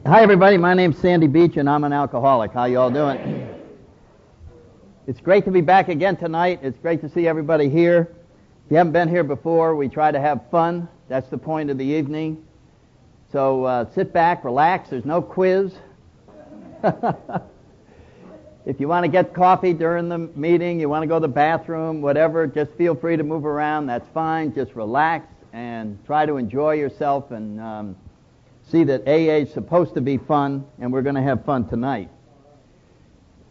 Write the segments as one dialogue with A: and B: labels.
A: Hi, everybody. My name's Sandy Beach, and I'm an alcoholic. How you all doing? It's great to be back again tonight. It's great to see everybody here. If you haven't been here before, we try to have fun. That's the point of the evening. So sit back, relax. There's no quiz. If you want to get coffee during the meeting, you want to go to the bathroom, whatever, just feel free to move around. That's fine. Just relax and try to enjoy yourself and see that AA is supposed to be fun, and we're going to have fun tonight.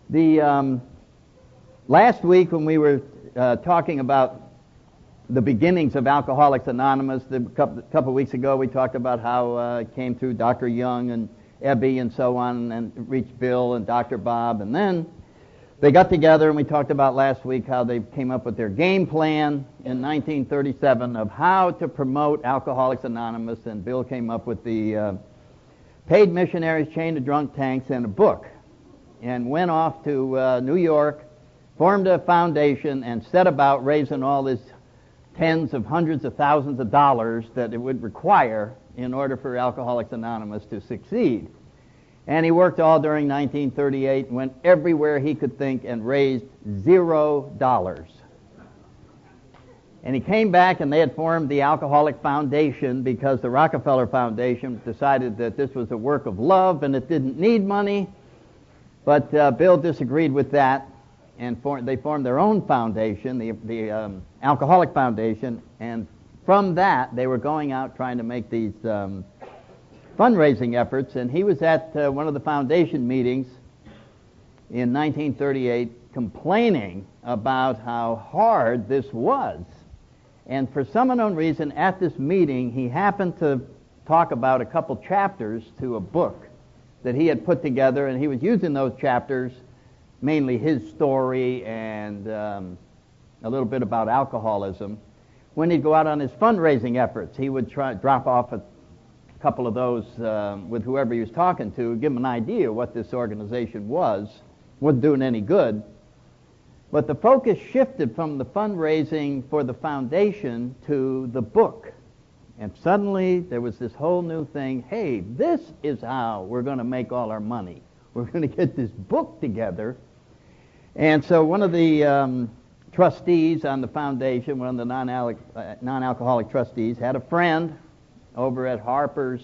A: The last week when we were talking about the beginnings of Alcoholics Anonymous, a couple of weeks ago we talked about how it came through Dr. Young and Ebby and so on, and reached Bill and Dr. Bob, and then they got together and we talked about last week how they came up with their game plan in 1937 of how to promote Alcoholics Anonymous, and Bill came up with the Paid Missionaries Chained to Drunk Tanks and a book, and went off to New York, formed a foundation, and set about raising all this tens of hundreds of thousands of dollars that it would require in order for Alcoholics Anonymous to succeed. And he worked all during 1938, went everywhere he could think, and raised $0. And he came back, and they had formed the Alcoholic Foundation because the Rockefeller Foundation decided that this was a work of love and it didn't need money. But Bill disagreed with that, and they formed their own foundation, the Alcoholic Foundation, and from that they were going out trying to make these fundraising efforts. And he was at one of the foundation meetings in 1938 complaining about how hard this was. And for some unknown reason, at this meeting, he happened to talk about a couple chapters to a book that he had put together, and he was using those chapters, mainly his story and a little bit about alcoholism. When he'd go out on his fundraising efforts, he would drop off a couple of those with whoever he was talking to, give him an idea what this organization was. Wasn't doing any good. But the focus shifted from the fundraising for the foundation to the book. And suddenly there was this whole new thing. Hey, this is how we're going to make all our money. We're going to get this book together. And so one of the trustees on the foundation, one of the non-alcoholic trustees, had a friend over at Harper's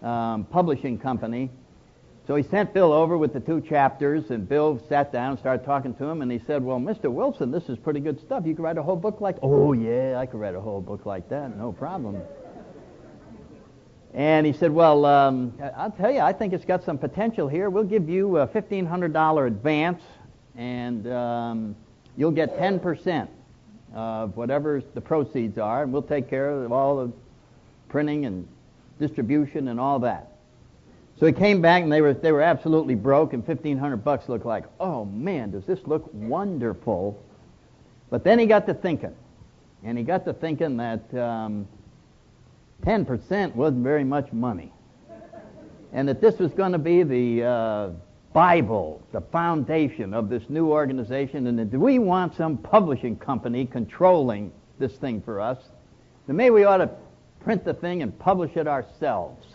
A: publishing company. So he sent Bill over with the 2 chapters, and Bill sat down and started talking to him, and he said, well, Mr. Wilson, this is pretty good stuff. You could write a whole book like that? Oh, yeah, I could write a whole book like that, no problem. And he said, well, I'll tell you, I think it's got some potential here. We'll give you a $1,500 advance, and you'll get 10% of whatever the proceeds are, and we'll take care of all the printing and distribution and all that. So he came back, and they were absolutely broke, and $1,500 looked like, oh man, does this look wonderful? But then he got to thinking, that 10% wasn't very much money, and that this was going to be the Bible, the foundation of this new organization, and that do we want some publishing company controlling this thing for us? Then maybe we ought to print the thing and publish it ourselves.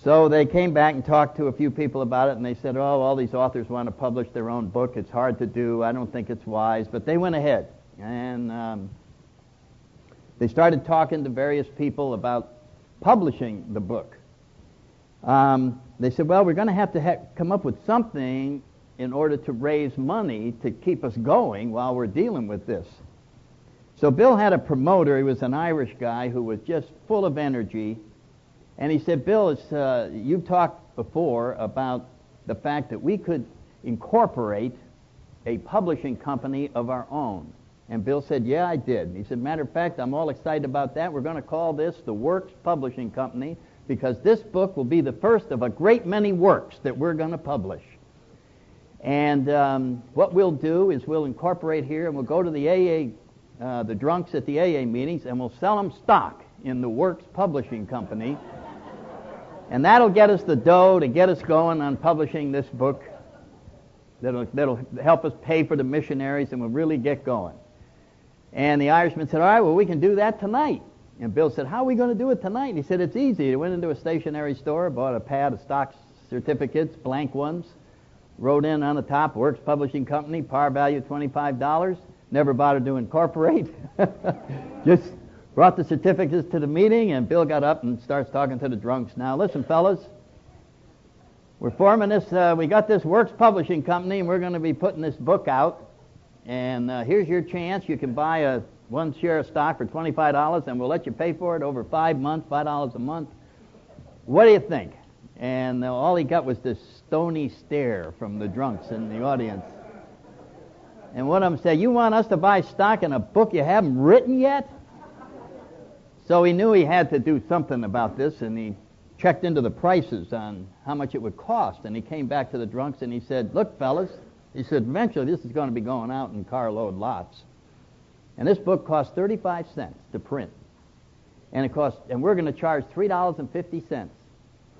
A: So they came back and talked to a few people about it, and they said, oh, all these authors want to publish their own book. It's hard to do. I don't think it's wise. But they went ahead, and they started talking to various people about publishing the book. They said, well, we're going to have to come up with something in order to raise money to keep us going while we're dealing with this. So Bill had a promoter. He was an Irish guy who was just full of energy. And he said, Bill, you've talked before about the fact that we could incorporate a publishing company of our own. And Bill said, yeah, I did. And he said, matter of fact, I'm all excited about that. We're going to call this the Works Publishing Company because this book will be the first of a great many works that we're going to publish. And what we'll do is we'll incorporate here, and we'll go to the AA, the drunks at the AA meetings, and we'll sell them stock in the Works Publishing Company. And that'll get us the dough to get us going on publishing this book. That'll help us pay for the missionaries, and we'll really get going. And the Irishman said, all right, well, we can do that tonight. And Bill said, how are we going to do it tonight? And he said, it's easy. He went into a stationery store, bought a pad of stock certificates, blank ones, wrote in on the top, Works Publishing Company, par value $25, never bothered to incorporate. Just brought the certificates to the meeting, and Bill got up and starts talking to the drunks. Now, listen, fellas, we're forming this, we got this Works Publishing Company, and we're going to be putting this book out. And here's your chance. You can buy one share of stock for $25, and we'll let you pay for it over 5 months, $5 a month. What do you think? And all he got was this stony stare from the drunks in the audience. And one of them said, you want us to buy stock in a book you haven't written yet? So he knew he had to do something about this, and he checked into the prices on how much it would cost. And he came back to the drunks and he said, look, fellas, he said, eventually this is going to be going out in carload lots. And this book costs 35 cents to print. And we're going to charge $3.50.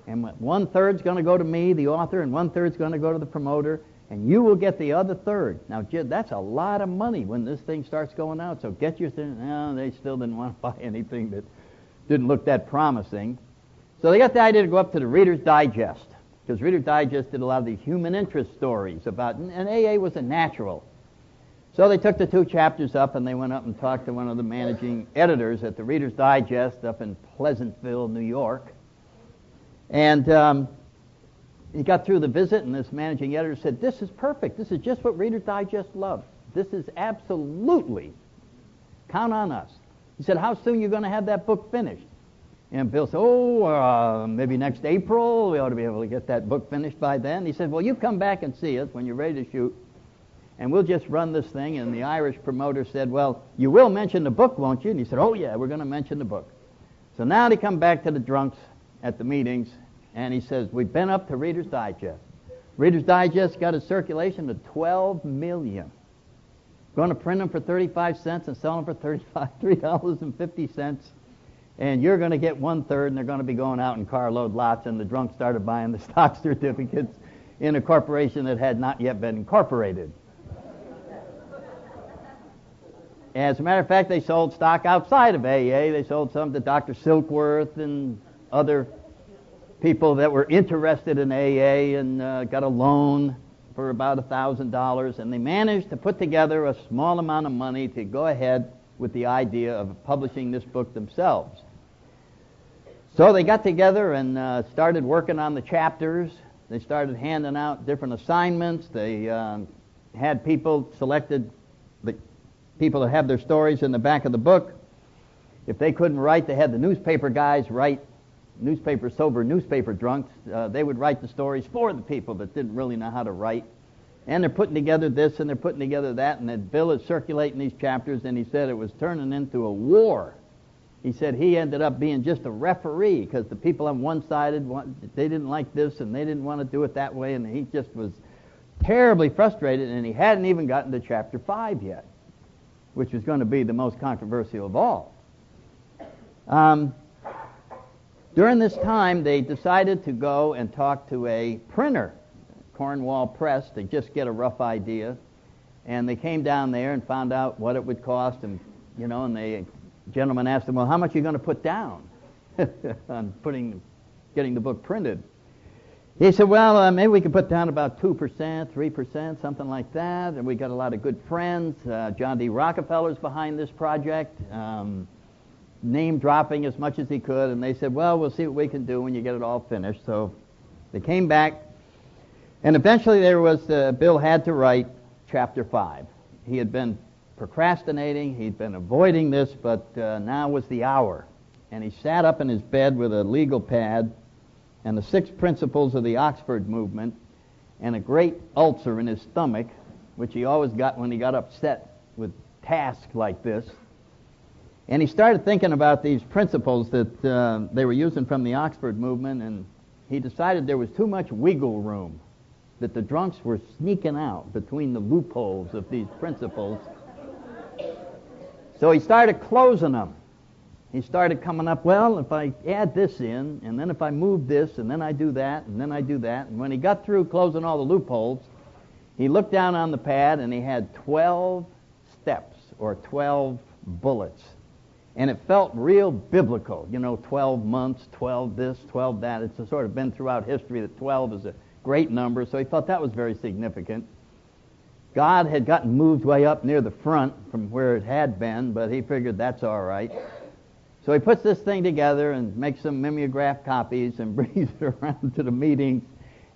A: And 1/3 is going to go to me, the author, and 1/3 is going to go to the promoter, and you will get the other third. Now, that's a lot of money when this thing starts going out. So get your thing. No, they still didn't want to buy anything that didn't look that promising. So they got the idea to go up to the Reader's Digest, because Reader's Digest did a lot of these human interest stories about, and AA was a natural. So they took the 2 chapters up, and they went up and talked to one of the managing editors at the Reader's Digest up in Pleasantville, New York. And he got through the visit, and this managing editor said, this is perfect. This is just what Reader's Digest loves. This is absolutely, count on us. He said, how soon are you going to have that book finished? And Bill said, maybe next April. We ought to be able to get that book finished by then. He said, well, you come back and see us when you're ready to shoot, and we'll just run this thing. And the Irish promoter said, well, you will mention the book, won't you? And he said, oh, yeah, we're going to mention the book. So now they come back to the drunks at the meetings, and he says, we've been up to Reader's Digest. Reader's Digest got a circulation of 12 million. Going to print them for 35 cents and sell them for $3.50. And you're going to get 1/3, and they're going to be going out in carload lots. And the drunks started buying the stock certificates in a corporation that had not yet been incorporated. As a matter of fact, they sold stock outside of AA. They sold some to Dr. Silkworth and other people that were interested in AA, and got a loan for about $1,000. And they managed to put together a small amount of money to go ahead with the idea of publishing this book themselves. So they got together and started working on the chapters. They started handing out different assignments. They had people selected, the people that have their stories in the back of the book. If they couldn't write, they had the newspaper guys write, sober newspaper drunks. They would write the stories for the people that didn't really know how to write. And they're putting together this and they're putting together that, and then Bill is circulating these chapters, and he said it was turning into a war. He said he ended up being just a referee, because the people on one side, they didn't like this and they didn't want to do it that way, and he just was terribly frustrated, and he hadn't even gotten to chapter 5 yet, which was going to be the most controversial of all. During this time, they decided to go and talk to a printer, Cornwall Press, to just get a rough idea. And they came down there and found out what it would cost, and the gentleman asked them, well, how much are you going to put down on getting the book printed? He said, well, maybe we could put down about 2%, 3%, something like that. And we got a lot of good friends. John D. Rockefeller's behind this project, name dropping as much as he could. And they said, well, we'll see what we can do when you get it all finished. So they came back. And eventually Bill had to write chapter 5. He had been procrastinating, he'd been avoiding this, but now was the hour. And he sat up in his bed with a legal pad and the 6 principles of the Oxford movement and a great ulcer in his stomach, which he always got when he got upset with tasks like this. And he started thinking about these principles that they were using from the Oxford movement, and he decided there was too much wiggle room, that the drunks were sneaking out between the loopholes of these principles. So he started closing them. He started coming up, well, if I add this in, and then if I move this, and then I do that, and then I do that. And when he got through closing all the loopholes, he looked down on the pad, and he had 12 steps, or 12 bullets. And it felt real biblical, 12 months, 12 this, 12 that. It's sort of been throughout history that 12 is a great number, so he thought that was very significant. God had gotten moved way up near the front from where it had been, but he figured that's all right. So he puts this thing together and makes some mimeograph copies and brings it around to the meetings,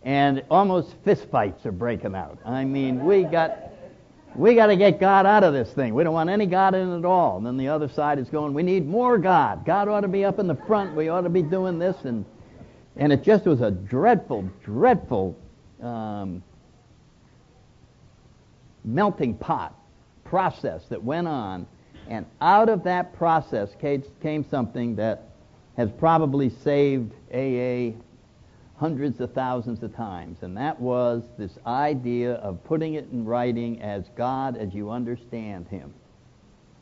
A: and almost fist fights are breaking out. I mean, we got to get God out of this thing. We don't want any God in it at all. And then the other side is going, we need more God. God ought to be up in the front. We ought to be doing this. And it just was a dreadful, dreadful melting pot process that went on. And out of that process came something that has probably saved AA hundreds of thousands of times, and that was this idea of putting it in writing as God as you understand Him.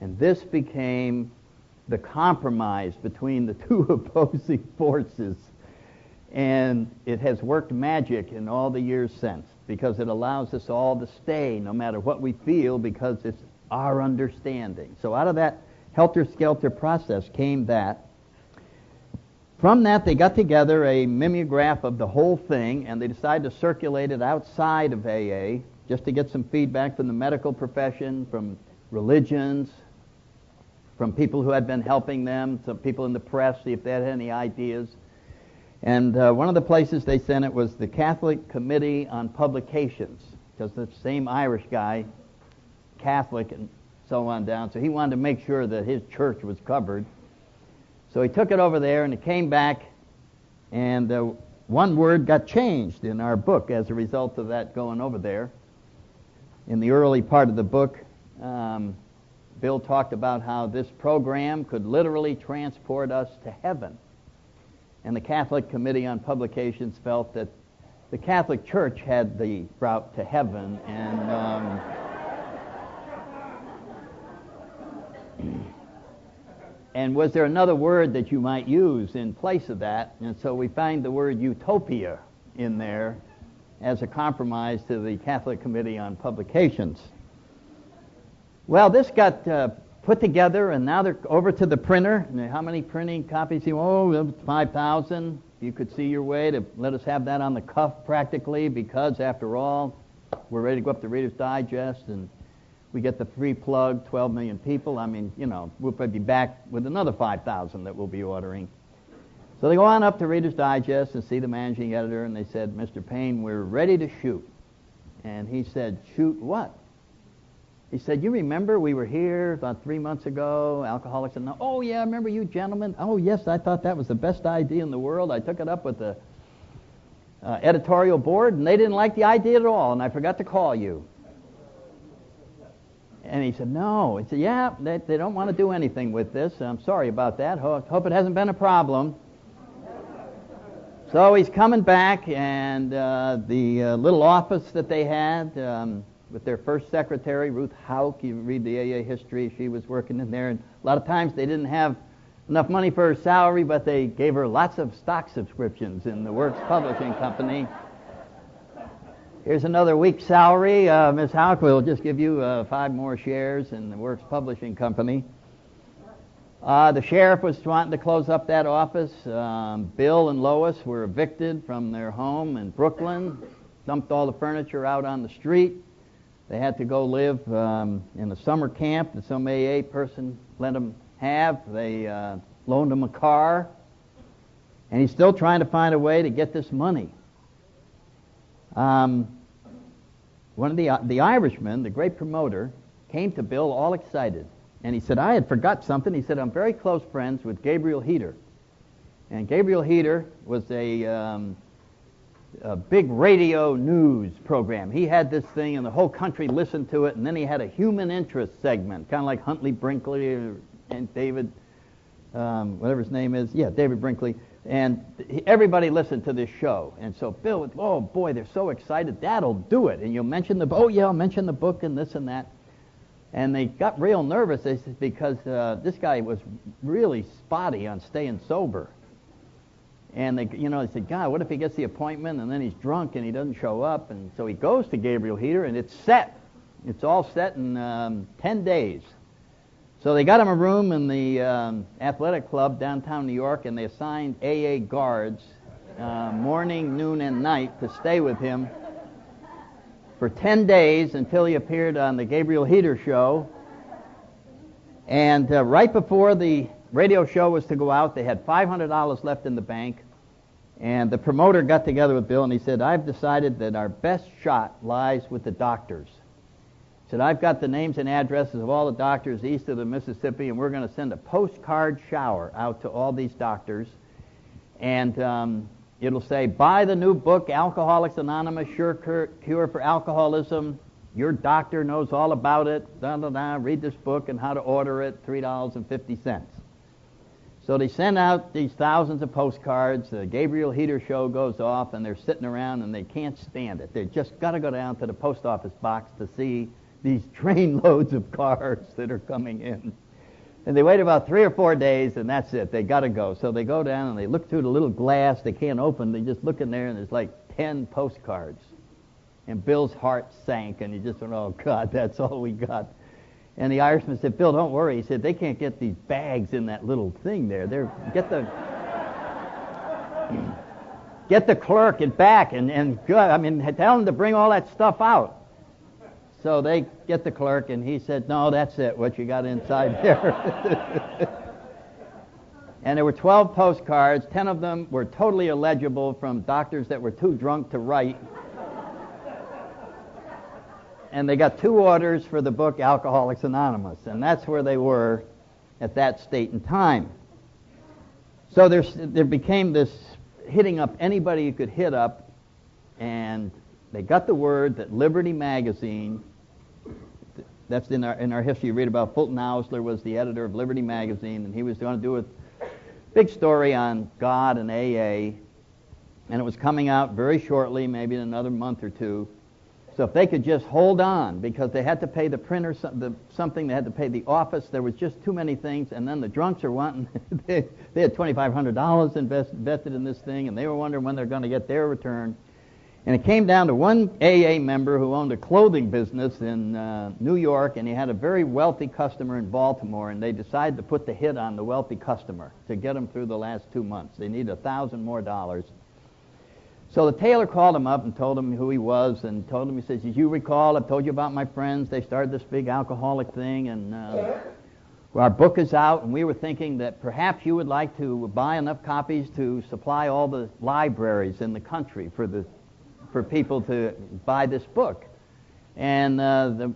A: And this became the compromise between the two opposing forces, and it has worked magic in all the years since, because it allows us all to stay no matter what we feel, because it's our understanding. So out of that helter-skelter process came that. From that, they got together a mimeograph of the whole thing, and they decided to circulate it outside of AA, just to get some feedback from the medical profession, from religions, from people who had been helping them, some people in the press, see if they had any ideas. And one of the places they sent it was the Catholic Committee on Publications, because the same Irish guy, Catholic and so on down, so he wanted to make sure that his church was covered. So he took it over there, and it came back, and one word got changed in our book as a result of that going over there. In the early part of the book, Bill talked about how this program could literally transport us to heaven. And the Catholic Committee on Publications felt that the Catholic Church had the route to heaven, and and was there another word that you might use in place of that? And so we find the word utopia in there as a compromise to the Catholic Committee on Publications. Well, this got put together, and now they're over to the printer. And how many printing copies? 5,000. You could see your way to let us have that on the cuff practically, because after all, we're ready to go up to Reader's Digest, and we get the free plug, 12 million people. I mean, we'll probably be back with another 5,000 that we'll be ordering. So they go on up to Reader's Digest and see the managing editor, and they said, Mr. Payne, we're ready to shoot. And he said, shoot what? He said, you remember we were here about 3 months ago, Alcoholics Anonymous? Oh, yeah, I remember you gentlemen. Oh, yes, I thought that was the best idea in the world. I took it up with the editorial board, and they didn't like the idea at all, and I forgot to call you. And he said, no. He said, yeah, they don't want to do anything with this. I'm sorry about that. Hope it hasn't been a problem. So he's coming back, and the little office that they had with their first secretary, Ruth Hauk, you read the AA history, she was working in there. And a lot of times they didn't have enough money for her salary, but they gave her lots of stock subscriptions in the Works Publishing Company. Here's another week's salary. Ms. Hauk will just give you 5 more shares in the Works Publishing Company. The sheriff was wanting to close up that office. Bill and Lois were evicted from their home in Brooklyn, dumped all the furniture out on the street. They had to go live in a summer camp that some AA person let them have. They loaned him a car, and he's still trying to find a way to get this money. One of the Irishmen, the great promoter, came to Bill all excited. And he said, I had forgot something. He said, I'm very close friends with Gabriel Heater. And Gabriel Heater was a big radio news program. He had this thing, and the whole country listened to it. And then he had a human interest segment, kind of like Huntley Brinkley and David, whatever his name is. Yeah, David Brinkley. And everybody listened to this show. And so Bill would, oh boy, they're so excited, that'll do it. And you'll mention I'll mention the book and this and that. And they got real nervous because this guy was really spotty on staying sober. And they said, God, what if he gets the appointment and then he's drunk and he doesn't show up? And so he goes to Gabriel Heater, and it's set. It's all set in 10 days. So they got him a room in the athletic club downtown New York, and they assigned AA guards morning, noon, and night to stay with him for 10 days until he appeared on the Gabriel Heater show. And right before the radio show was to go out, they had $500 left in the bank. And the promoter got together with Bill and he said, I've decided that our best shot lies with the doctors. He said, I've got the names and addresses of all the doctors east of the Mississippi, and we're going to send a postcard shower out to all these doctors. And it'll say, buy the new book, Alcoholics Anonymous, Sure Cure for Alcoholism. Your doctor knows all about it. Read this book and how to order it, $3.50. So they send out these thousands of postcards. The Gabriel Heater show goes off, and they're sitting around, and they can't stand it. They just got to go down to the post office box to see these trainloads of cards that are coming in. And they wait about 3 or 4 days, and that's it. They got to go. So they go down, and they look through the little glass they can't open. They just look in there, and there's like 10 postcards. And Bill's heart sank, and he just went, oh, God, that's all we got. And the Irishman said, Bill, don't worry. He said, they can't get these bags in that little thing there. Get the clerk and back and tell him to bring all that stuff out. So they get the clerk, and he said, no, that's it, what you got inside there. And there were 12 postcards. 10 of them were totally illegible from doctors that were too drunk to write. And they got 2 orders for the book Alcoholics Anonymous, and that's where they were at that state and time. So there became this hitting up anybody you could hit up, and they got the word that Liberty Magazine, that's in our history, you read about Fulton Ausler was the editor of Liberty Magazine, and he was going to do a big story on God and AA, and it was coming out very shortly, maybe in another month or two. So if they could just hold on, because they had to pay the printer something, they had to pay the office, there was just too many things, and then the drunks are wanting, they had $2,500 invested in this thing, and they were wondering when they're going to get their return. And it came down to one AA member who owned a clothing business in New York, and he had a very wealthy customer in Baltimore, and they decided to put the hit on the wealthy customer to get him through the last 2 months. They needed $1,000 more. So the tailor called him up and told him who he was, and told him, he says, as you recall, I've told you about my friends. They started this big alcoholic thing, and our book is out, and we were thinking that perhaps you would like to buy enough copies to supply all the libraries in the country for people to buy this book. And the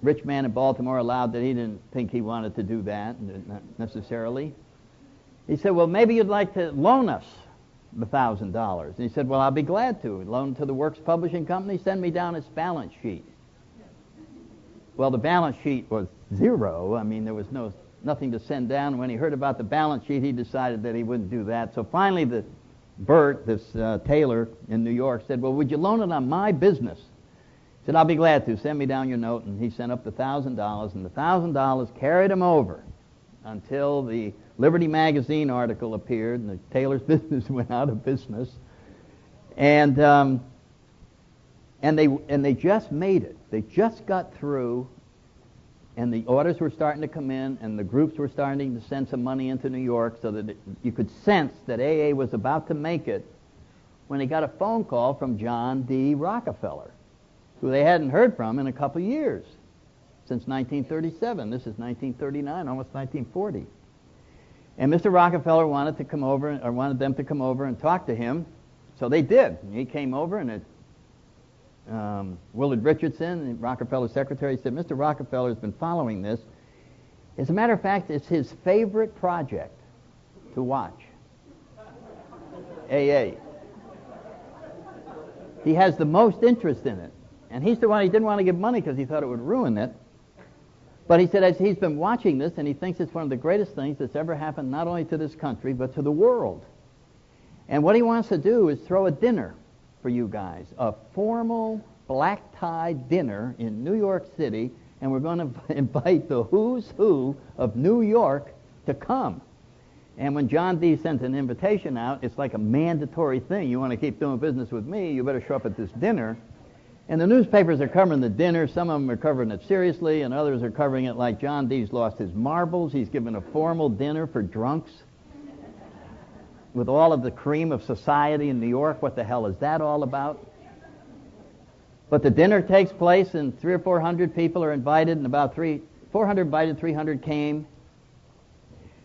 A: rich man in Baltimore allowed that. He didn't think he wanted to do that, not necessarily. He said, well, maybe you'd like to loan us the $1,000. And he said, well, I'll be glad to. Loan to the Works Publishing Company, send me down his balance sheet. Well, the balance sheet was zero. I mean, there was nothing to send down. When he heard about the balance sheet, he decided that he wouldn't do that. So finally, Bert, this tailor in New York, said, well, would you loan it on my business? He said, I'll be glad to. Send me down your note. And he sent up the $1,000, and the $1,000 carried him over until the Liberty Magazine article appeared, and the tailor's business went out of business. And they just made it. They just got through, and the orders were starting to come in, and the groups were starting to send some money into New York, so that you could sense that AA was about to make it, when he got a phone call from John D. Rockefeller, who they hadn't heard from in a couple of years, since 1937. This is 1939, almost 1940. And Mr. Rockefeller wanted them to come over and talk to him, so they did. And he came over, and Willard Richardson, Rockefeller's secretary, said, Mr. Rockefeller's been following this. As a matter of fact, it's his favorite project to watch. AA. He has the most interest in it. And he's the one, he didn't want to give money because he thought it would ruin it. But he said, as he's been watching this, and he thinks it's one of the greatest things that's ever happened, not only to this country, but to the world. And what he wants to do is throw a dinner for you guys, a formal black-tie dinner in New York City, and we're going to invite the who's who of New York to come. And when John D. sent an invitation out, it's like a mandatory thing. You want to keep doing business with me, you better show up at this dinner. And the newspapers are covering the dinner. Some of them are covering it seriously, and others are covering it like John Dee's lost his marbles. He's given a formal dinner for drunks with all of the cream of society in New York. What the hell is that all about? But the dinner takes place, and 300 or 400 people are invited, and about 400 invited, 300 came.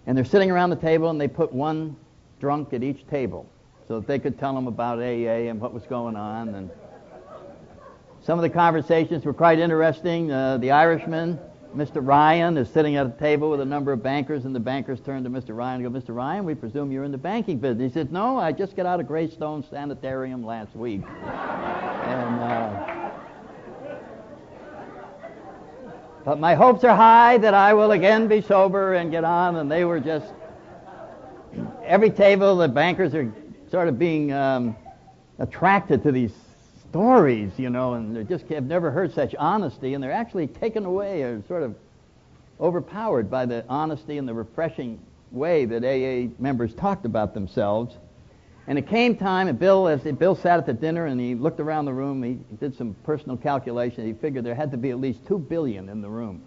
A: And they're sitting around the table, and they put one drunk at each table so that they could tell them about AA and what was going on. And some of the conversations were quite interesting. The Irishman, Mr. Ryan, is sitting at a table with a number of bankers, and the bankers turn to Mr. Ryan and go, "Mr. Ryan, we presume you're in the banking business." He said, "No, I just got out of Greystone Sanitarium last week." But my hopes are high that I will again be sober and get on. And they were just, every table, the bankers are sort of being attracted to these stories, and they just have never heard such honesty, and they're actually taken away or sort of overpowered by the honesty and the refreshing way that AA members talked about themselves. And it came time, and Bill sat at the dinner, and he looked around the room. He did some personal calculation. He figured there had to be at least $2 billion in the room.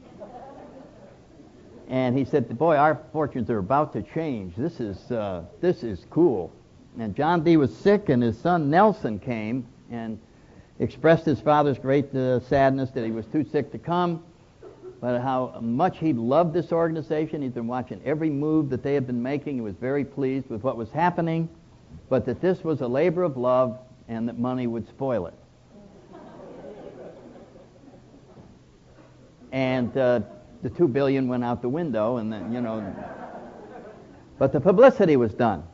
A: And he said, "Boy, our fortunes are about to change. This is cool." And John Dee was sick, and his son Nelson came and expressed his father's great sadness that he was too sick to come, but how much he loved this organization. He'd been watching every move that they had been making. He was very pleased with what was happening, but that this was a labor of love and that money would spoil it. And the $2 billion went out the window, and then, but the publicity was done.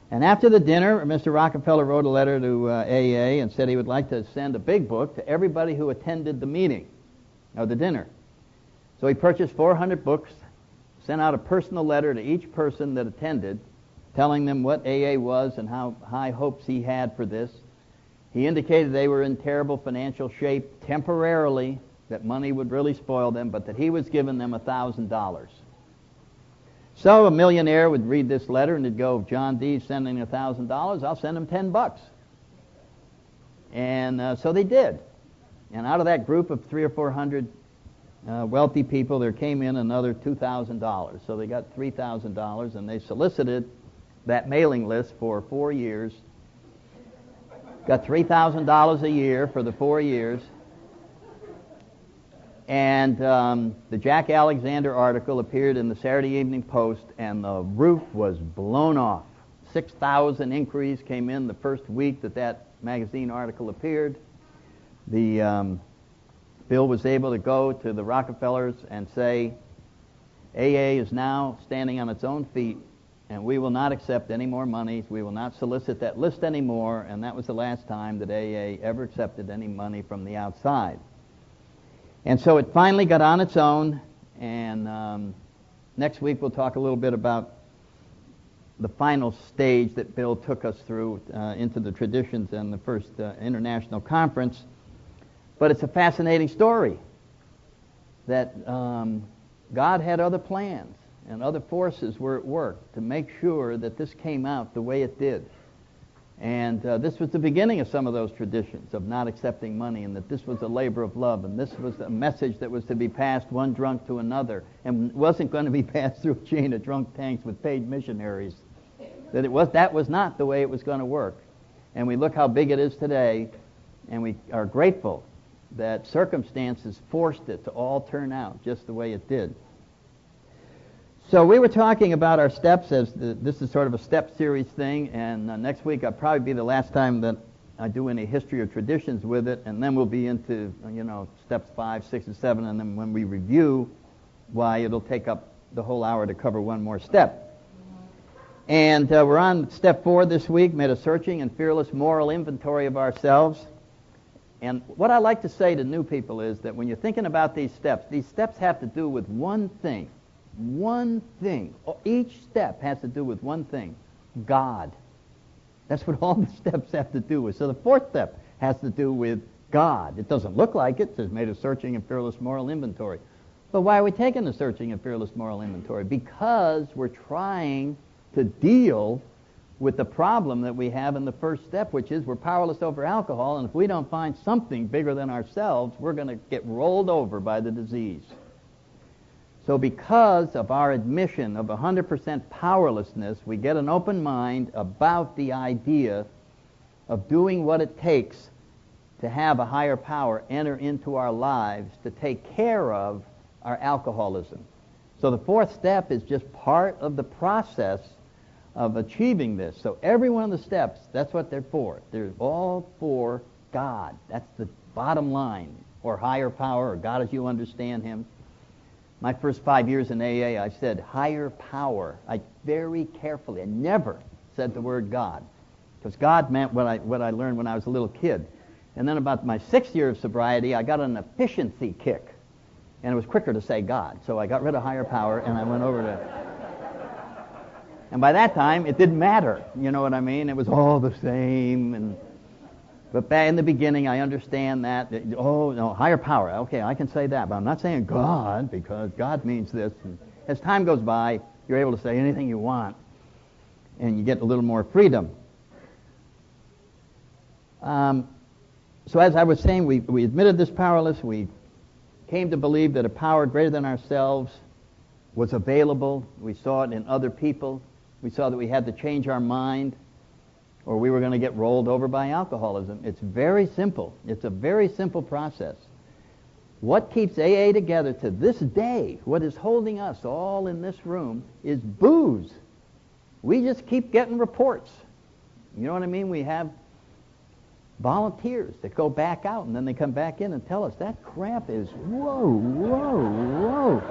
A: And after the dinner, Mr. Rockefeller wrote a letter to AA and said he would like to send a big book to everybody who attended the meeting, or the dinner. So he purchased 400 books, sent out a personal letter to each person that attended, telling them what AA was and how high hopes he had for this. He indicated they were in terrible financial shape temporarily, that money would really spoil them, but that he was giving them $1,000. So a millionaire would read this letter and it'd go, "John Dee's sending $1,000, I'll send him $10. And so they did. And out of that group of 300 or 400 wealthy people, there came in another $2,000. So they got $3,000, and they solicited that mailing list for 4 years. Got $3,000 a year for the 4 years. And the Jack Alexander article appeared in the Saturday Evening Post, and the roof was blown off. 6,000 inquiries came in the first week that magazine article appeared. The Bill was able to go to the Rockefellers and say, "AA is now standing on its own feet, and we will not accept any more money. We will not solicit that list anymore." And that was the last time that AA ever accepted any money from the outside. And so it finally got on its own, and next week we'll talk a little bit about the final stage that Bill took us through into the traditions and the first international conference. But it's a fascinating story that God had other plans and other forces were at work to make sure that this came out the way it did. And this was the beginning of some of those traditions of not accepting money, and that this was a labor of love, and this was a message that was to be passed one drunk to another, and wasn't going to be passed through a chain of drunk tanks with paid missionaries. That was not the way it was going to work. And we look how big it is today, and we are grateful that circumstances forced it to all turn out just the way it did. So we were talking about our steps, as this is sort of a step series thing, and next week will probably be the last time that I do any history or traditions with it, and then we'll be into, steps 5, 6, and 7, and then when we review, why, it'll take up the whole hour to cover one more step. And we're on step 4 this week, made a searching and fearless moral inventory of ourselves. And what I like to say to new people is that when you're thinking about these steps have to do with one thing. One thing. Each step has to do with one thing. God. That's what all the steps have to do with. So the 4th step has to do with God. It doesn't look like it. It says made a searching and fearless moral inventory. But why are we taking the searching and fearless moral inventory? Because we're trying to deal with the problem that we have in the first step, which is we're powerless over alcohol, and if we don't find something bigger than ourselves, we're going to get rolled over by the disease. So because of our admission of 100% powerlessness, we get an open mind about the idea of doing what it takes to have a higher power enter into our lives to take care of our alcoholism. So the fourth step is just part of the process of achieving this. So every one of the steps, that's what they're for. They're all for God. That's the bottom line, or higher power, or God as you understand Him. My first 5 years in AA, I said higher power. I very carefully, I never said the word God, because God meant what I learned when I was a little kid. And then about my 6th year of sobriety, I got an efficiency kick, and it was quicker to say God. So I got rid of higher power, and I went over to... And by that time, it didn't matter. You know what I mean? It was all the same. But back in the beginning, I understand that. Oh, no, higher power. Okay, I can say that. But I'm not saying God, because God means this. And as time goes by, you're able to say anything you want. And you get a little more freedom. So as I was saying, we admitted this powerless. We came to believe that a power greater than ourselves was available. We saw it in other people. We saw that we had to change our mind, or we were going to get rolled over by alcoholism. It's very simple. It's a very simple process. What keeps AA together to this day, what is holding us all in this room, is booze. We just keep getting reports. You know what I mean? We have volunteers that go back out, and then they come back in and tell us, that crap is, whoa.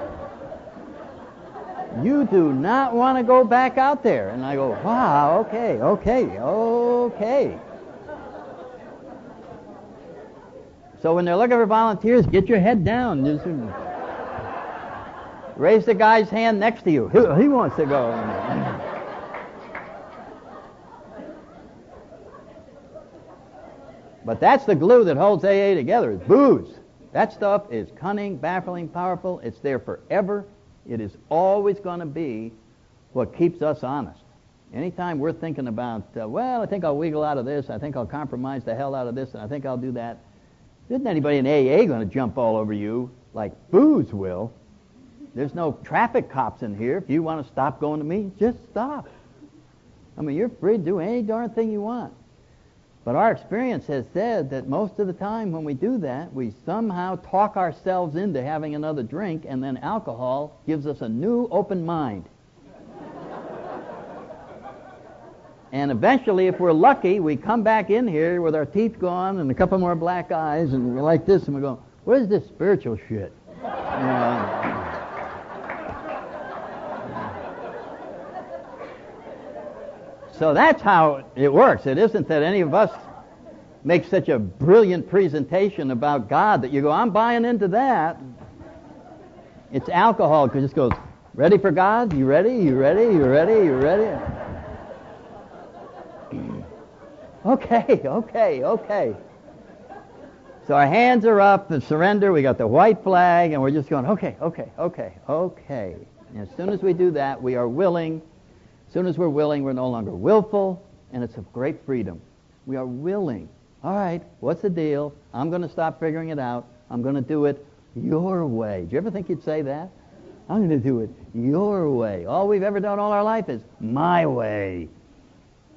A: You do not want to go back out there. And I go, wow, okay. So when they're looking for volunteers, get your head down. Just raise the guy's hand next to you. He wants to go. But that's the glue that holds AA together, is booze. That stuff is cunning, baffling, powerful. It's there forever. It is always going to be what keeps us honest. Anytime we're thinking about, well, I think I'll wiggle out of this, I think I'll compromise the hell out of this, and I think I'll do that, isn't anybody in AA going to jump all over you like booze will? There's no traffic cops in here. If you want to stop going to meetings, just stop. I mean, you're free to do any darn thing you want. But our experience has said that most of the time when we do that, we somehow talk ourselves into having another drink, and then alcohol gives us a new open mind. And eventually, if we're lucky, we come back in here with our teeth gone and a couple more black eyes, and we're like this, and we go, where's this spiritual shit? So that's how it works. It isn't that any of us make such a brilliant presentation about God that you go, I'm buying into that. It's alcohol, because it just goes, ready for God? You ready? You ready? You ready? You ready? Okay. So our hands are up, the surrender, we got the white flag, and we're just going, okay. And as soon as we do that, we are willing. As soon as we're willing, we're no longer willful, and it's a great freedom. We are willing. All right, what's the deal? I'm going to stop figuring it out. I'm going to do it your way. Do you ever think you'd say that? I'm going to do it your way. All we've ever done all our life is my way.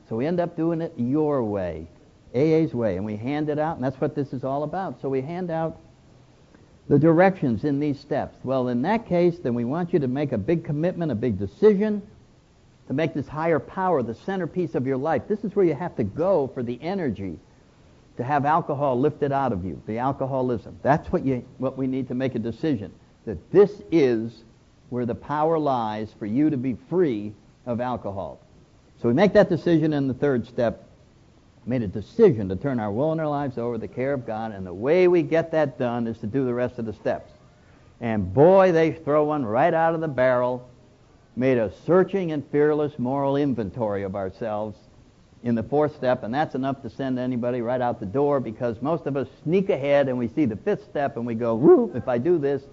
A: So we end up doing it your way, AA's way, and we hand it out, and that's what this is all about. So we hand out the directions in these steps. Well, in that case, then we want you to make a big commitment, a big decision, to make this higher power the centerpiece of your life. This is where you have to go for the energy to have alcohol lifted out of you, the alcoholism. That's what we need to make a decision, that this is where the power lies for you to be free of alcohol. So we make that decision in the third step, made a decision to turn our will and our lives over to the care of God, and the way we get that done is to do the rest of the steps. And boy, they throw one right out of the barrel. Made a searching and fearless moral inventory of ourselves in the fourth step, and that's enough to send anybody right out the door, because most of us sneak ahead and we see the fifth step and we go, whoo, if I do this,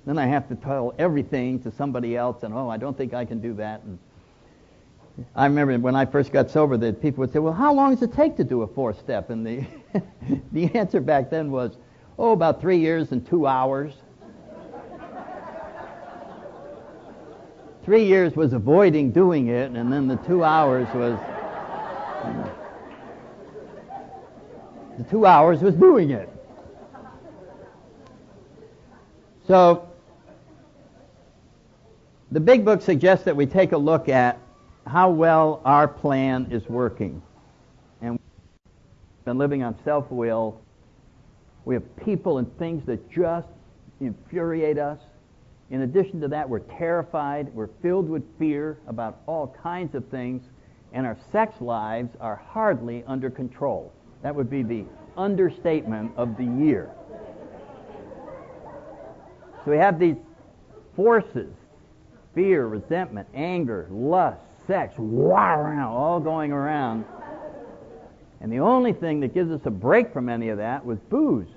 A: then I have to tell everything to somebody else, and oh, I don't think I can do that. I remember when I first got sober that people would say, well, how long does it take to do a 4-step? And the answer back then was, about 3 years and 2 hours. 3 years was avoiding doing it, and then the 2 hours was... The 2 hours was doing it. So, the big book suggests that we take a look at how well our plan is working. And we've been living on self-will. We have people and things that just infuriate us. In addition to that, we're terrified. We're filled with fear about all kinds of things. And our sex lives are hardly under control. That would be the understatement of the year. So we have these forces, fear, resentment, anger, lust, sex, all going around. And the only thing that gives us a break from any of that was booze.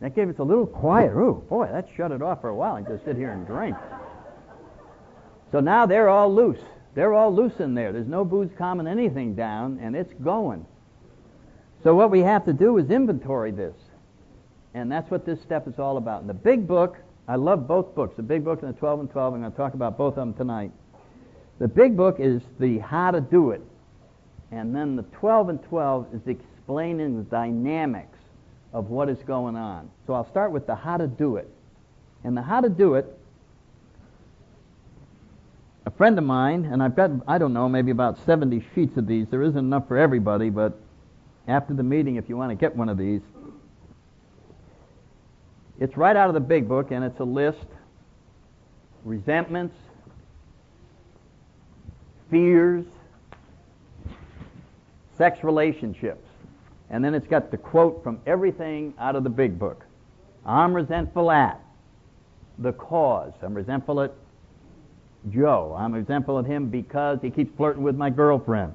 A: That gave us a little quiet. Ooh, boy, that shut it off for a while and just sit here and drink. So now they're all loose. They're all loose in there. There's no booze calming anything down, and it's going. So what we have to do is inventory this. And that's what this step is all about. In the big book, I love both books, the big book and the 12 and 12. I'm going to talk about both of them tonight. The big book is the how to do it. And then the 12 and 12 is explaining the dynamics of what is going on. So I'll start with the how to do it. And the how to do it, a friend of mine, and I've got, I don't know, maybe about 70 sheets of these. There isn't enough for everybody, but after the meeting, if you want to get one of these, it's right out of the big book, and it's a list. Resentments, fears, sex relationships. And then it's got the quote from everything out of the big book. I'm resentful at the cause. I'm resentful at Joe. I'm resentful at him because he keeps flirting with my girlfriend.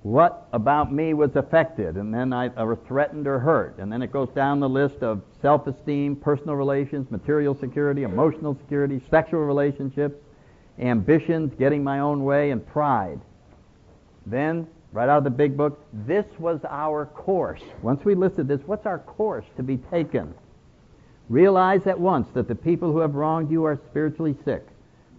A: What about me was affected? And then I was threatened or hurt. And then it goes down the list of self-esteem, personal relations, material security, emotional security, sexual relationships, ambitions, getting my own way, and pride. Then, right out of the big book, this was our course. Once we listed this, what's our course to be taken? Realize at once that the people who have wronged you are spiritually sick,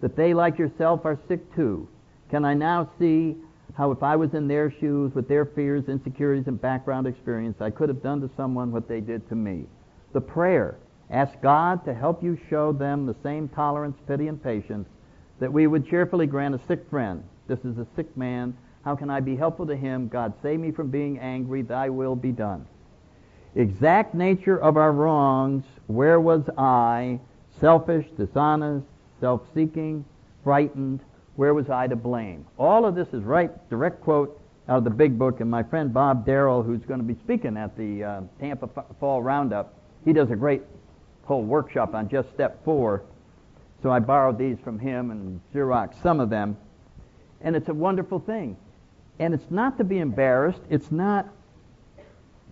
A: that they, like yourself, are sick too. Can I now see how if I was in their shoes with their fears, insecurities, and background experience, I could have done to someone what they did to me? The prayer, ask God to help you show them the same tolerance, pity, and patience that we would cheerfully grant a sick friend. This is a sick man. How can I be helpful to him? God, save me from being angry. Thy will be done. Exact nature of our wrongs. Where was I? Selfish, dishonest, self-seeking, frightened. Where was I to blame? All of this is right, direct quote out of the big book. And my friend Bob Darrell, who's going to be speaking at the Tampa Fall Roundup, he does a great whole workshop on just step 4. So I borrowed these from him and Xerox some of them. And it's a wonderful thing. And it's not to be embarrassed. It's not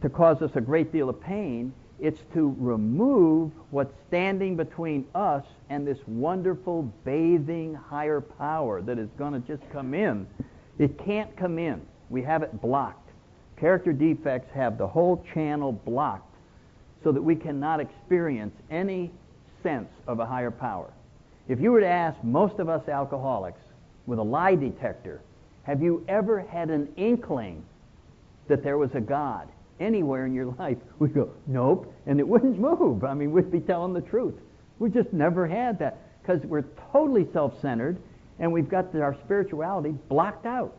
A: to cause us a great deal of pain. It's to remove what's standing between us and this wonderful bathing higher power that is going to just come in. It can't come in. We have it blocked. Character defects have the whole channel blocked so that we cannot experience any sense of a higher power. If you were to ask most of us alcoholics with a lie detector, have you ever had an inkling that there was a God anywhere in your life? We go, nope, and it wouldn't move. I mean, we'd be telling the truth. We just never had that because we're totally self-centered and we've got our spirituality blocked out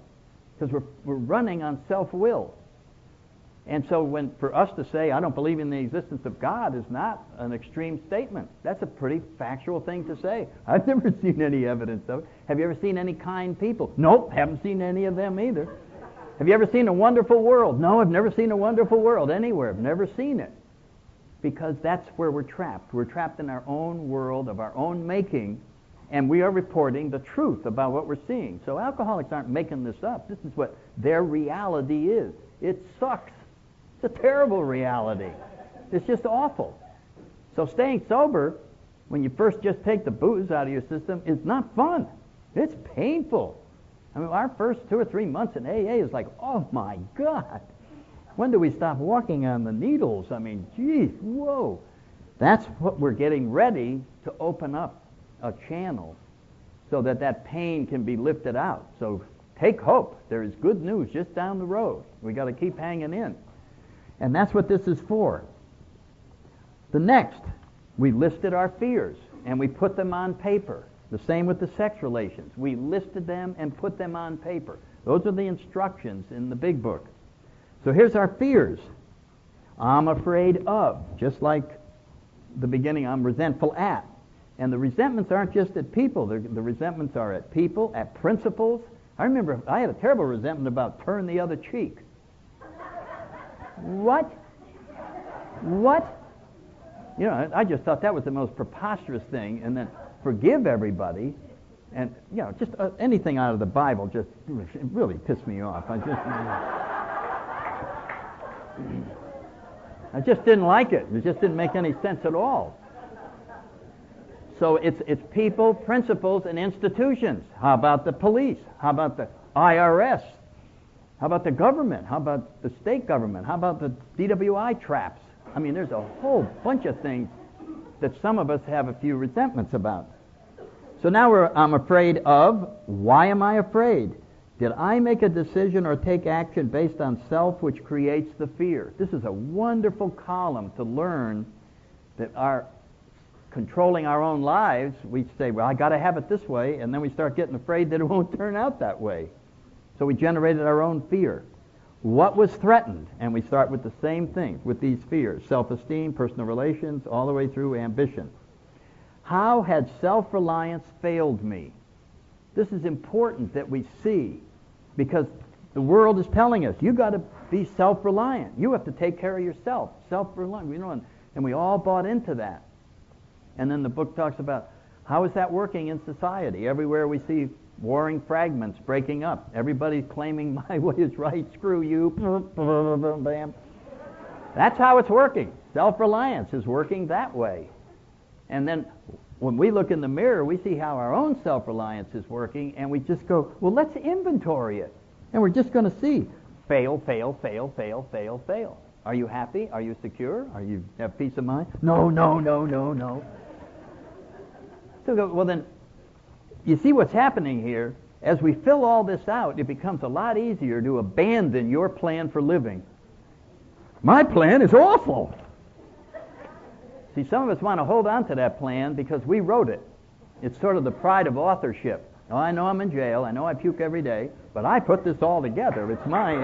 A: because we're running on self-will. And so for us to say, I don't believe in the existence of God is not an extreme statement. That's a pretty factual thing to say. I've never seen any evidence of it. Have you ever seen any kind people? Nope, haven't seen any of them either. Have you ever seen a wonderful world? No, I've never seen a wonderful world anywhere. I've never seen it. Because that's where we're trapped. We're trapped in our own world of our own making, and we are reporting the truth about what we're seeing. So alcoholics aren't making this up. This is what their reality is. It sucks. It's a terrible reality. It's just awful. So staying sober, when you first just take the booze out of your system, is not fun. It's painful. I mean, our first 2 or 3 months in AA is like, oh my God, when do we stop walking on the needles? I mean, geez, whoa. That's what we're getting ready to open up a channel so that that pain can be lifted out. So take hope. There is good news just down the road. We got to keep hanging in. And that's what this is for. The next, we listed our fears and we put them on paper. The same with the sex relations. We listed them and put them on paper. Those are the instructions in the big book. So here's our fears. I'm afraid of, just like the beginning, I'm resentful at. And the resentments aren't just at people. The resentments are at people, at principles. I remember I had a terrible resentment about turn the other cheek. What? What? You know, I just thought that was the most preposterous thing. And then forgive everybody. And, you know, just anything out of the Bible just it really pissed me off. I just didn't like it. It just didn't make any sense at all. So it's people, principles, and institutions. How about the police? How about the IRS? How about the government? How about the state government? How about the DWI traps? I mean, there's a whole bunch of things that some of us have a few resentments about. So now I'm afraid of. Why am I afraid? Did I make a decision or take action based on self which creates the fear? This is a wonderful column to learn that our controlling our own lives, we say, well, I got to have it this way, and then we start getting afraid that it won't turn out that way. So we generated our own fear. What was threatened? And we start with the same thing, with these fears. Self-esteem, personal relations, all the way through ambition. How had self-reliance failed me? This is important that we see, because the world is telling us, you got to be self-reliant. You have to take care of yourself. Self-reliant. You know, and we all bought into that. And then the book talks about how is that working in society. Everywhere we see warring fragments breaking up. Everybody's claiming my way is right. Screw you. Bam. That's how it's working. Self-reliance is working that way. And then when we look in the mirror, we see how our own self-reliance is working, and we just go, well, let's inventory it. And we're just going to see fail, fail, fail, fail, fail, fail. Are you happy? Are you secure? Are you have peace of mind? No, no, no, no, no. So, well then, you see what's happening here? As we fill all this out, it becomes a lot easier to abandon your plan for living. My plan is awful. See, some of us want to hold on to that plan because we wrote it. It's sort of the pride of authorship. Oh, I know I'm in jail. I know I puke every day, but I put this all together. It's my...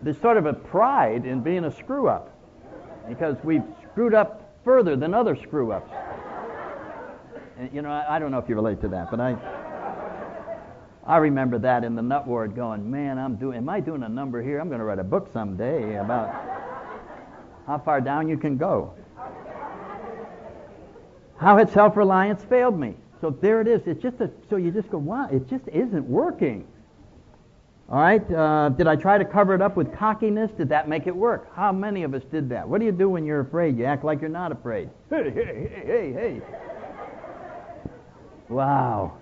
A: There's sort of a pride in being a screw-up because we've screwed up further than other screw-ups. And, you know, I don't know if you relate to that, but I remember that in the nut ward going, man, am I doing a number here? I'm going to write a book someday about how far down you can go. How had self-reliance failed me? So there it is. It's just so you just go, wow, it just isn't working. All right, did I try to cover it up with cockiness? Did that make it work? How many of us did that? What do you do when you're afraid? You act like you're not afraid. Hey, hey, hey, hey, hey. Wow.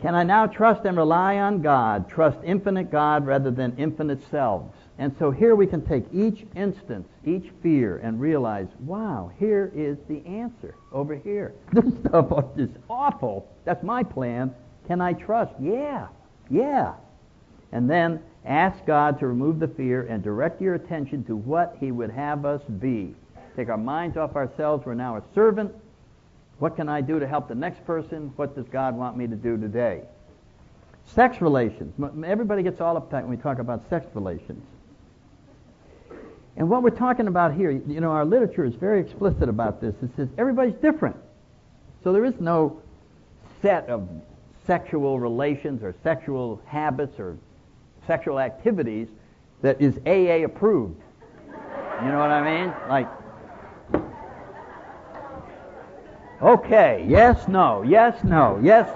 A: Can I now trust and rely on God? Trust infinite God rather than infinite selves. And so here we can take each instance, each fear, and realize, wow, here is the answer over here. This stuff is awful. That's my plan. Can I trust? Yeah. And then ask God to remove the fear and direct your attention to what He would have us be. Take our minds off ourselves. We're now a servant. What can I do to help the next person? What does God want me to do today? Sex relations. Everybody gets all uptight when we talk about sex relations. And what we're talking about here, you know, our literature is very explicit about this. It says everybody's different. So there is no set of sexual relations or sexual habits or sexual activities that is AA approved. You know what I mean? Like, okay, yes, no, yes, no, yes.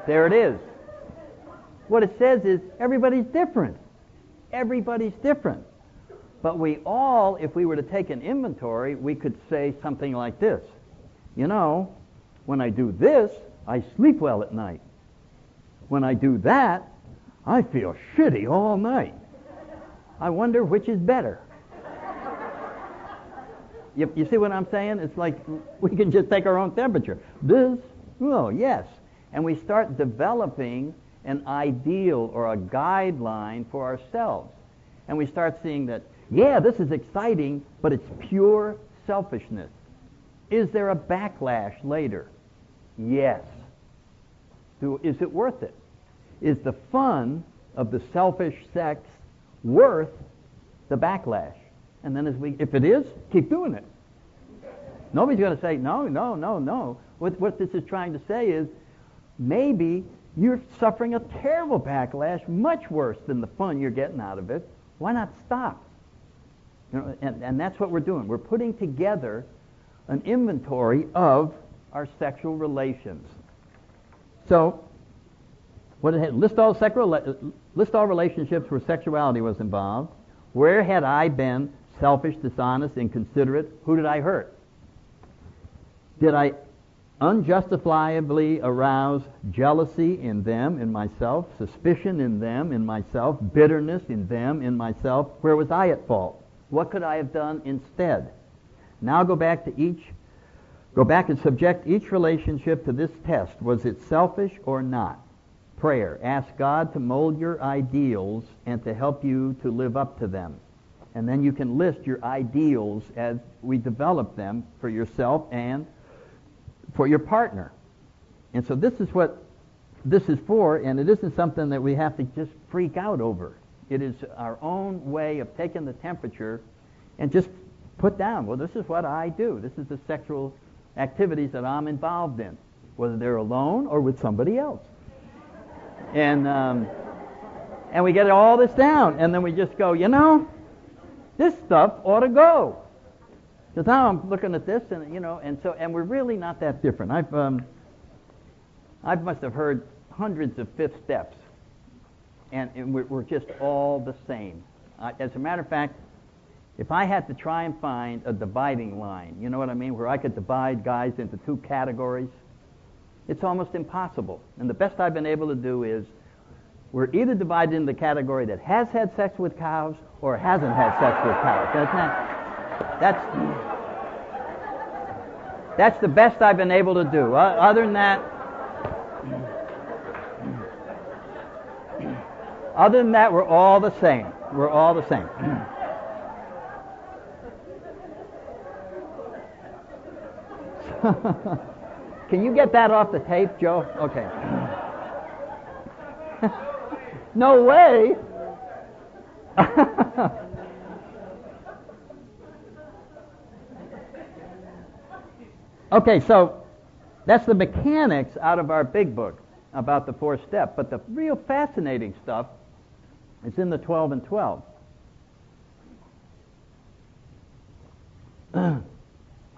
A: There it is. What it says is everybody's different. Everybody's different. But we all, if we were to take an inventory, we could say something like this. You know, when I do this, I sleep well at night. When I do that, I feel shitty all night. I wonder which is better. You see what I'm saying? It's like we can just take our own temperature. This, well, yes. And we start developing an ideal or a guideline for ourselves. And we start seeing that, yeah, this is exciting, but it's pure selfishness. Is there a backlash later? Yes. Is it worth it? Is the fun of the selfish sex worth the backlash? And then if it is, keep doing it. Nobody's going to say, no. What this is trying to say is, maybe you're suffering a terrible backlash, much worse than the fun you're getting out of it. Why not stop? You know, and that's what we're doing. We're putting together an inventory of our sexual relations. So, list all relationships where sexuality was involved. Where had I been selfish, dishonest, inconsiderate? Who did I hurt? Did I unjustifiably arouse jealousy in them, in myself, suspicion in them, in myself, bitterness in them, in myself? Where was I at fault? What could I have done instead? Now go back and subject each relationship to this test. Was it selfish or not? Prayer. Ask God to mold your ideals and to help you to live up to them. And then you can list your ideals as we develop them for yourself and for your partner. And so this is what this is for, and it isn't something that we have to just freak out over. It is our own way of taking the temperature and just put down, well, this is what I do. This is the sexual activities that I'm involved in, whether they're alone or with somebody else. And we get all this down, and then we just go, you know, this stuff ought to go. Because now I'm looking at this, and you know, and we're really not that different. I must have heard hundreds of fifth steps, and we're just all the same. As a matter of fact, if I had to try and find a dividing line, you know what I mean, where I could divide guys into two categories, it's almost impossible. And the best I've been able to do is we're either divided into the category that has had sex with cows or hasn't had sex with cows. That's the best I've been able to do. Other than that, we're all the same. We're all the same. Can you get that off the tape, Joe? Okay. No way. Okay, so that's the mechanics out of our big book about the 4 steps. But the real fascinating stuff is in the 12 and 12.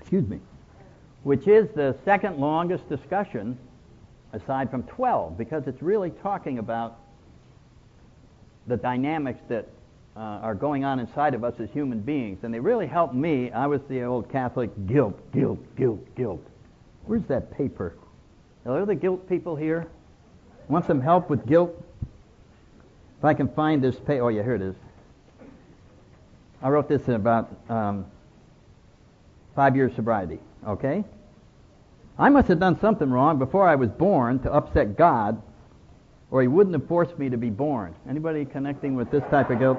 A: Excuse me. Which is the second longest discussion aside from 12, because it's really talking about the dynamics that are going on inside of us as human beings. And they really helped me. I was the old Catholic guilt. Where's that paper? Are there guilt people here? Want some help with guilt? If I can find this paper. Oh, yeah, here it is. I wrote this in about 5 years sobriety, okay? I must have done something wrong before I was born to upset God, or he wouldn't have forced me to be born. Anybody connecting with this type of guilt?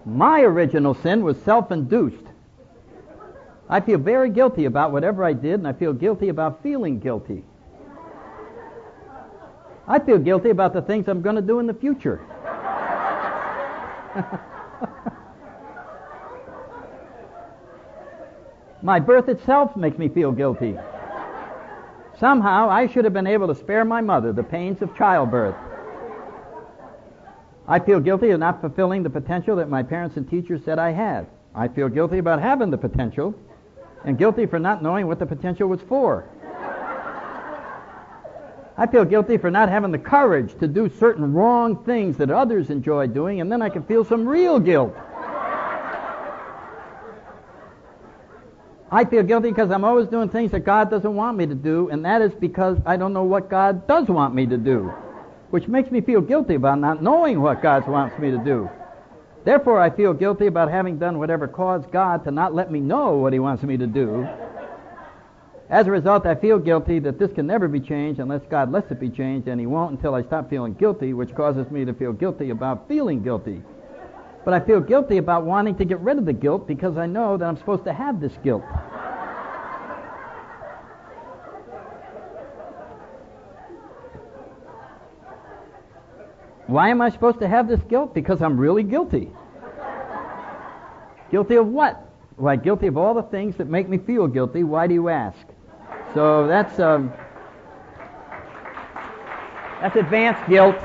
A: My original sin was self-induced. I feel very guilty about whatever I did, and I feel guilty about feeling guilty. I feel guilty about the things I'm going to do in the future. My birth itself makes me feel guilty. Somehow I should have been able to spare my mother the pains of childbirth. I feel guilty of not fulfilling the potential that my parents and teachers said I had. I feel guilty about having the potential, and guilty for not knowing what the potential was for. I feel guilty for not having the courage to do certain wrong things that others enjoy doing, and then I can feel some real guilt. I feel guilty because I'm always doing things that God doesn't want me to do, and that is because I don't know what God does want me to do, which makes me feel guilty about not knowing what God wants me to do. Therefore, I feel guilty about having done whatever caused God to not let me know what he wants me to do. As a result, I feel guilty that this can never be changed unless God lets it be changed, and he won't until I stop feeling guilty, which causes me to feel guilty about feeling guilty. But I feel guilty about wanting to get rid of the guilt because I know that I'm supposed to have this guilt. Why am I supposed to have this guilt? Because I'm really guilty. Guilty of what? Why, guilty of all the things that make me feel guilty. Why do you ask? So that's advanced guilt.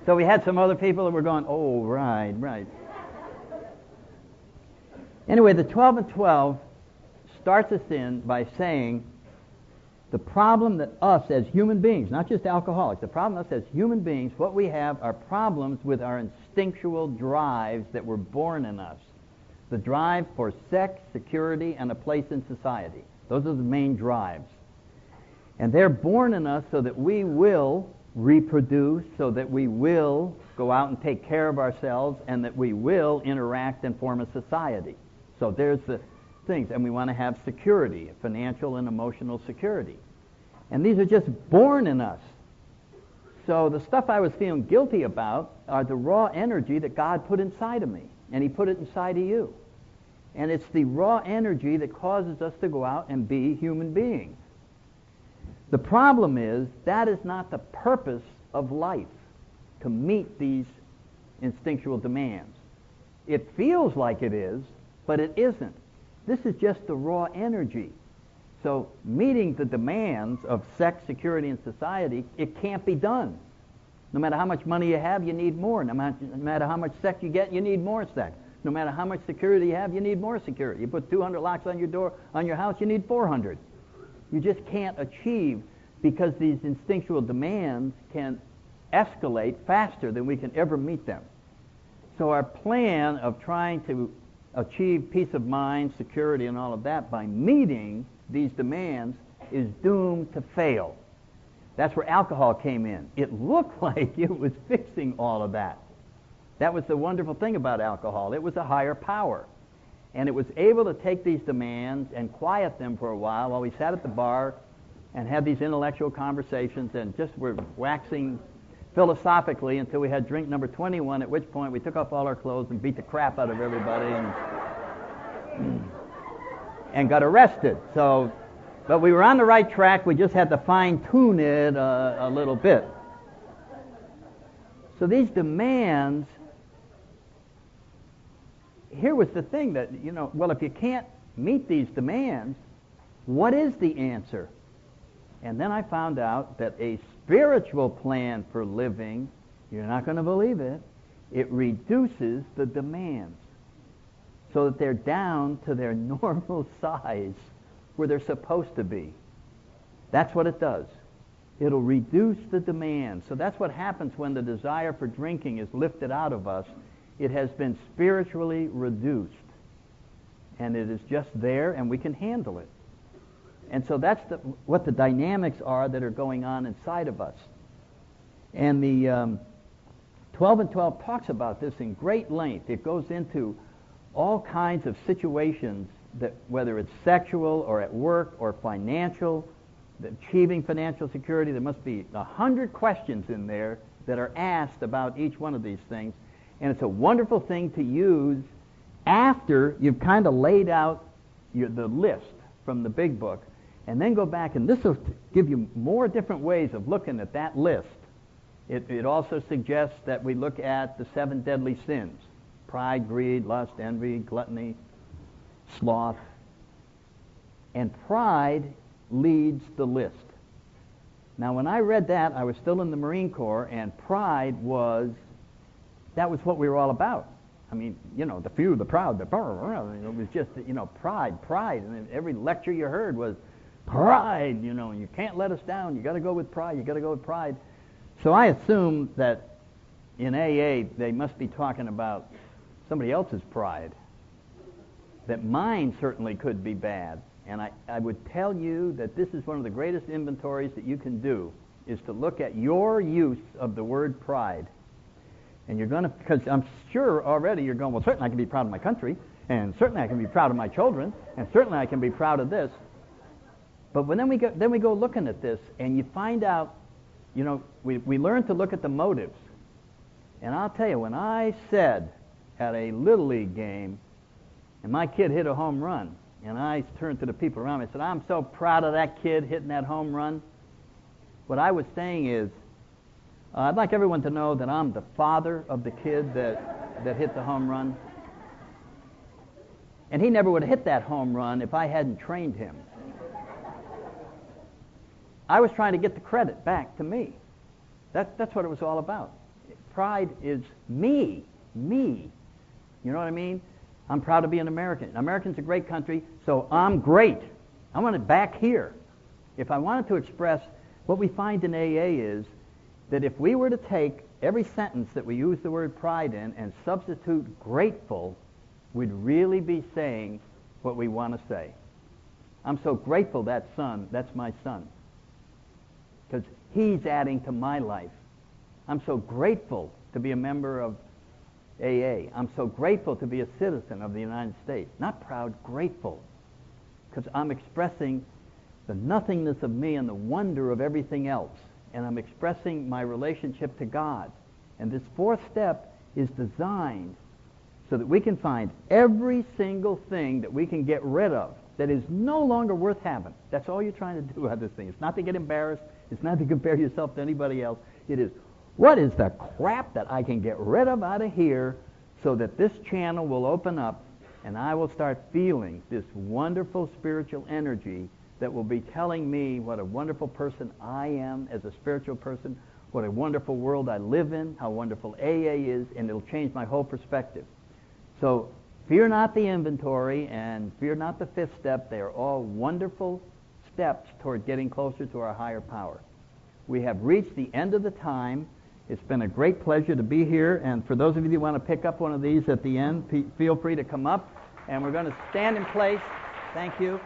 A: So we had some other people that were going, oh, right. Anyway, the 12 and 12 starts us in by saying the problem that us as human beings, not just alcoholics, the problem us as human beings, what we have are problems with our instinctual drives that were born in us. The drive for sex, security, and a place in society. Those are the main drives. And they're born in us so that we will reproduce, so that we will go out and take care of ourselves, and that we will interact and form a society. So there's the things. And we want to have security, financial and emotional security. And these are just born in us. So the stuff I was feeling guilty about are the raw energy that God put inside of me. And he put it inside of you. And it's the raw energy that causes us to go out and be human beings. The problem is that is not the purpose of life, to meet these instinctual demands. It feels like it is, but it isn't. This is just the raw energy. So meeting the demands of sex, security, and society, it can't be done. No matter how much money you have, you need more. No matter how much sex you get, you need more sex. No matter how much security you have, you need more security. You put 200 locks on your door, on your house, you need 400. You just can't achieve, because these instinctual demands can escalate faster than we can ever meet them. So our plan of trying to achieve peace of mind, security, and all of that by meeting these demands is doomed to fail. That's where alcohol came in. It looked like it was fixing all of that. That was the wonderful thing about alcohol. It was a higher power. And it was able to take these demands and quiet them for a while we sat at the bar and had these intellectual conversations and just were waxing philosophically until we had drink number 21, at which point we took off all our clothes and beat the crap out of everybody and got arrested. So, but we were on the right track. We just had to fine-tune it a little bit. So these demands, here was the thing that, well, if you can't meet these demands, what is the answer? And then I found out that a spiritual plan for living, you're not going to believe it, it reduces the demands so that they're down to their normal size where they're supposed to be. That's what it does. It'll reduce the demands. So that's what happens when the desire for drinking is lifted out of us. It has been spiritually reduced. And it is just there, and we can handle it. And so that's what the dynamics are that are going on inside of us. And the 12 and 12 talks about this in great length. It goes into all kinds of situations, that whether it's sexual or at work or financial, achieving financial security, there must be 100 questions in there that are asked about each one of these things. And it's a wonderful thing to use after you've kind of laid out the list from the big book. And then go back, and this will give you more different ways of looking at that list. It also suggests that we look at the 7 deadly sins: pride, greed, lust, envy, gluttony, sloth. And pride leads the list. Now, when I read that, I was still in the Marine Corps, and pride was what we were all about. I mean, the few, the proud, it was just, pride. And every lecture you heard was pride, you can't let us down. You got to go with pride. You got to go with pride. So I assume that in AA they must be talking about somebody else's pride. that mine certainly could be bad. And I would tell you that this is one of the greatest inventories that you can do, is to look at your use of the word pride. And you're going to, because I'm sure already you're going, well, certainly I can be proud of my country, and certainly I can be proud of my children, and certainly I can be proud of this. But then we go looking at this, and you find out, you know, we learn to look at the motives. And I'll tell you, when I said at a Little League game, and my kid hit a home run, and I turned to the people around me and said, I'm so proud of that kid hitting that home run. What I was saying is, I'd like everyone to know that I'm the father of the kid that hit the home run. And he never would have hit that home run if I hadn't trained him. I was trying to get the credit back to me. That's what it was all about. Pride is me. You know what I mean? I'm proud to be an American. American's a great country, so I'm great. I want it back here. If I wanted to express what we find in AA is that if we were to take every sentence that we use the word pride in and substitute grateful, we'd really be saying what we want to say. I'm so grateful that's my son, because he's adding to my life. I'm so grateful to be a member of AA. I'm so grateful to be a citizen of the United States. Not proud, grateful, because I'm expressing the nothingness of me and the wonder of everything else. And I'm expressing my relationship to God. And this fourth step is designed so that we can find every single thing that we can get rid of that is no longer worth having. That's all you're trying to do out of this thing. It's not to get embarrassed. It's not to compare yourself to anybody else. It is, what is the crap that I can get rid of out of here so that this channel will open up and I will start feeling this wonderful spiritual energy that will be telling me what a wonderful person I am as a spiritual person, what a wonderful world I live in, how wonderful AA is, and it'll change my whole perspective. So fear not the inventory and fear not the fifth step. They are all wonderful steps toward getting closer to our higher power. We have reached the end of the time. It's been a great pleasure to be here, and for those of you who want to pick up one of these at the end, feel free to come up, and we're going to stand in place. Thank you.